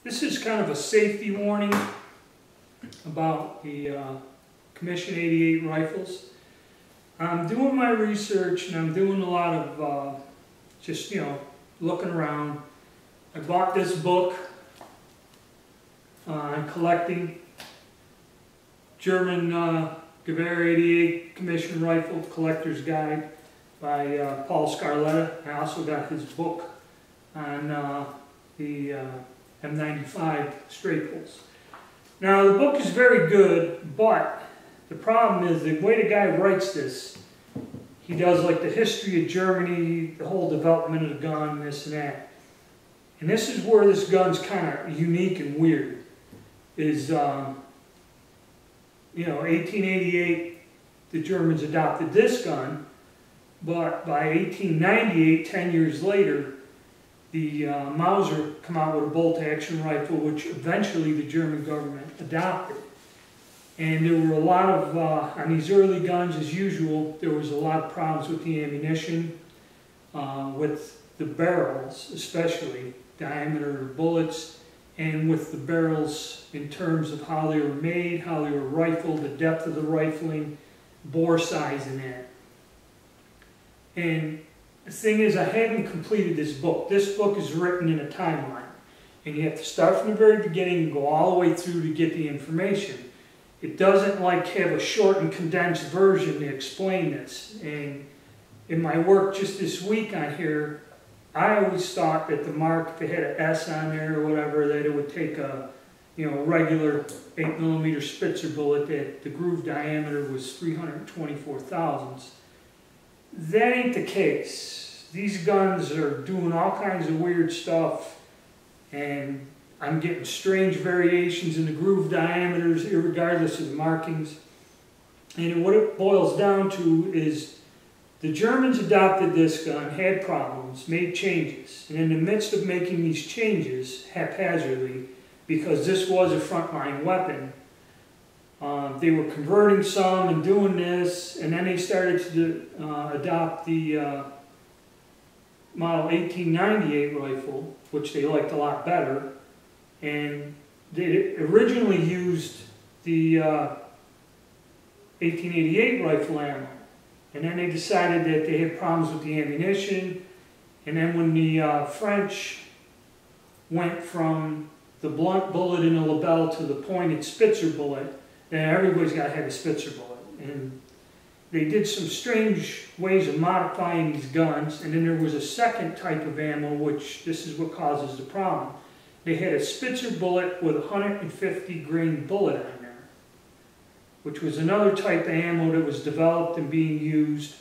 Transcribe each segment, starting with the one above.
This is kind of a safety warning about the Commission 88 rifles. I'm doing my research and I'm doing a lot of just, looking around. I bought this book on collecting German Gewehr 88 Commission Rifle Collector's Guide by Paul Scarletta. I also got his book on the M95 straight pulls. Now the book is very good, but the problem is the way the guy writes this, he does like the history of Germany, the whole development of the gun, this and that. And this is where this gun's kind of unique and weird. Is 1888 the Germans adopted this gun, but by 1898, 10 years later, the Mauser come out with a bolt-action rifle, which eventually the German government adopted. And there were a lot of, on these early guns, as usual, there was a lot of problems with the ammunition, with the barrels, especially, diameter of bullets, and with the barrels in terms of how they were made, how they were rifled, the depth of the rifling, bore size and that. And the thing is, I haven't completed this book. This book is written in a timeline. And you have to start from the very beginning and go all the way through to get the information. It doesn't like have a short and condensed version to explain this. And in my work just this week on here, I always thought that the mark, if it had an S on there or whatever, that it would take a regular 8mm Spitzer bullet, that the groove diameter was 324 thousandths. That ain't the case. These guns are doing all kinds of weird stuff, and I'm getting strange variations in the groove diameters, irregardless of the markings. And what it boils down to is the Germans adopted this gun, had problems, made changes, and in the midst of making these changes haphazardly, because this was a frontline weapon, they were converting some and doing this, and then they started to adopt the model 1898 rifle, which they liked a lot better, and they originally used the 1888 rifle ammo. And then they decided that they had problems with the ammunition. And then when the French went from the blunt bullet in the lapel to the pointed Spitzer bullet, then everybody's got to have a Spitzer bullet. And they did some strange ways of modifying these guns. And then there was a second type of ammo, which this is what causes the problem. They had a Spitzer bullet with a 150 grain bullet on there, which was another type of ammo that was developed and being used.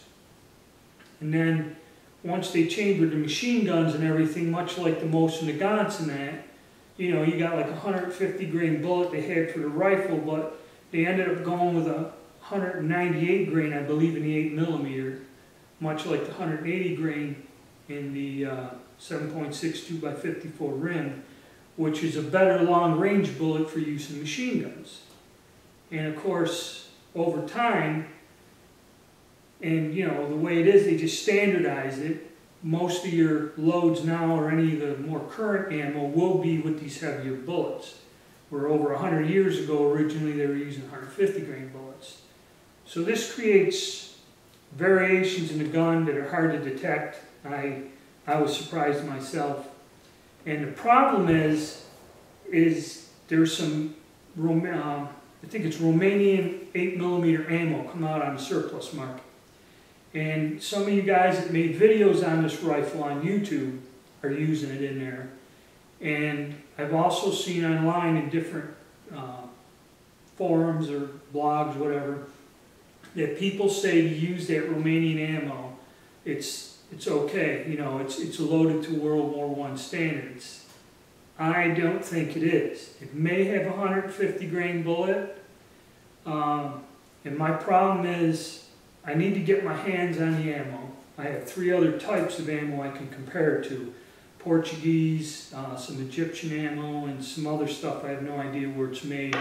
And then once they chambered the machine guns and everything, much like the Mosin Nagants and that, you got like a 150 grain bullet they had for the rifle, but they ended up going with a 198 grain, I believe, in the 8mm, much like the 180 grain in the 7.62 by 54 rim, which is a better long range bullet for use in machine guns. And of course, over time, and the way it is, they just standardize it. Most of your loads now, or any of the more current ammo, will be with these heavier bullets. Where over 100 years ago, originally they were using 150 grain bullets. So this creates variations in the gun that are hard to detect. I was surprised myself. And the problem is there's some I think it's Romanian 8mm ammo come out on the surplus market. And some of you guys that made videos on this rifle on YouTube are using it in there. And I've also seen online in different forums or blogs, whatever, that people say to use that Romanian ammo, it's okay, it's loaded to World War I standards. I don't think it is. It may have a 150 grain bullet, and my problem is I need to get my hands on the ammo. I have 3 other types of ammo I can compare it to. Portuguese, some Egyptian ammo, and some other stuff. I have no idea where it's made.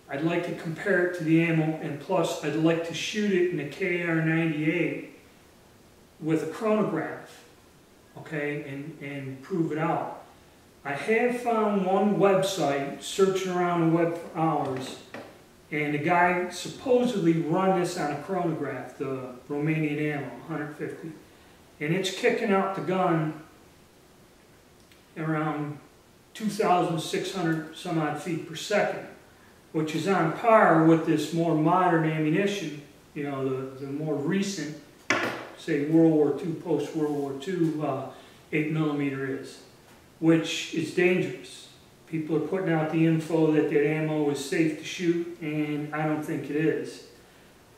I'd like to compare it to the ammo, and plus I'd like to shoot it in a KR98 with a chronograph, okay, and prove it out. I have found one website, searching around the web for hours, and the guy supposedly run this on a chronograph, the Romanian ammo, 150. And it's kicking out the gun around 2,600 some odd feet per second, which is on par with this more modern ammunition, you know, the more recent, say World War II, post-World War II 8mm is, which is dangerous. People are putting out the info that that ammo is safe to shoot, and I don't think it is.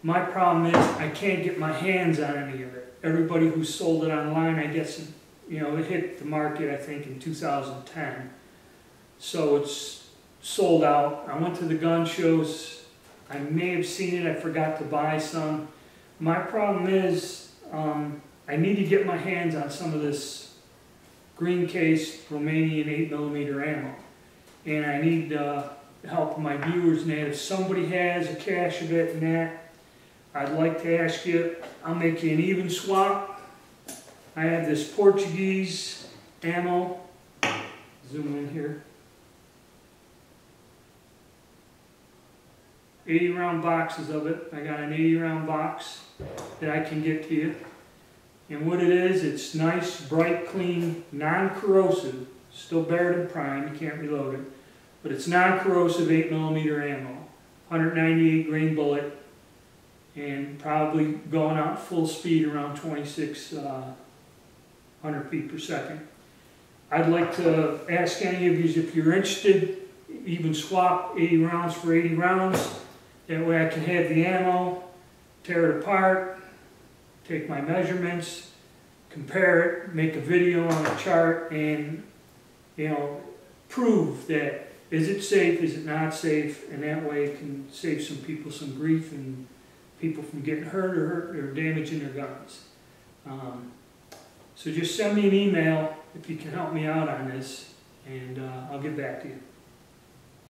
My problem is I can't get my hands on any of it. Everybody who sold it online, I guess, you know, it hit the market, I think, in 2010. So it's sold out. I went to the gun shows. I may have seen it. I forgot to buy some. My problem is I need to get my hands on some of this green case Romanian 8mm ammo. And I need the help of my viewers in that. If somebody has a cache of it and that, I'd like to ask you, I'll make you an even swap. I have this Portuguese ammo. Zoom in here. 80 round boxes of it. I got an 80 round box that I can get to you. And what it is, it's nice, bright, clean, non-corrosive, still bared and primed, you can't reload it, but it's non-corrosive 8mm ammo, 198 grain bullet, and probably going out full speed around 2,600 feet per second. I'd like to ask any of you if you're interested, even swap 80 rounds for 80 rounds. That way I can have the ammo, tear it apart, take my measurements, compare it, make a video on a chart, and, you know, prove that is it safe, is it not safe, and that way it can save some people some grief and people from getting hurt or damaging their guns. So just send me an email if you can help me out on this, and I'll get back to you.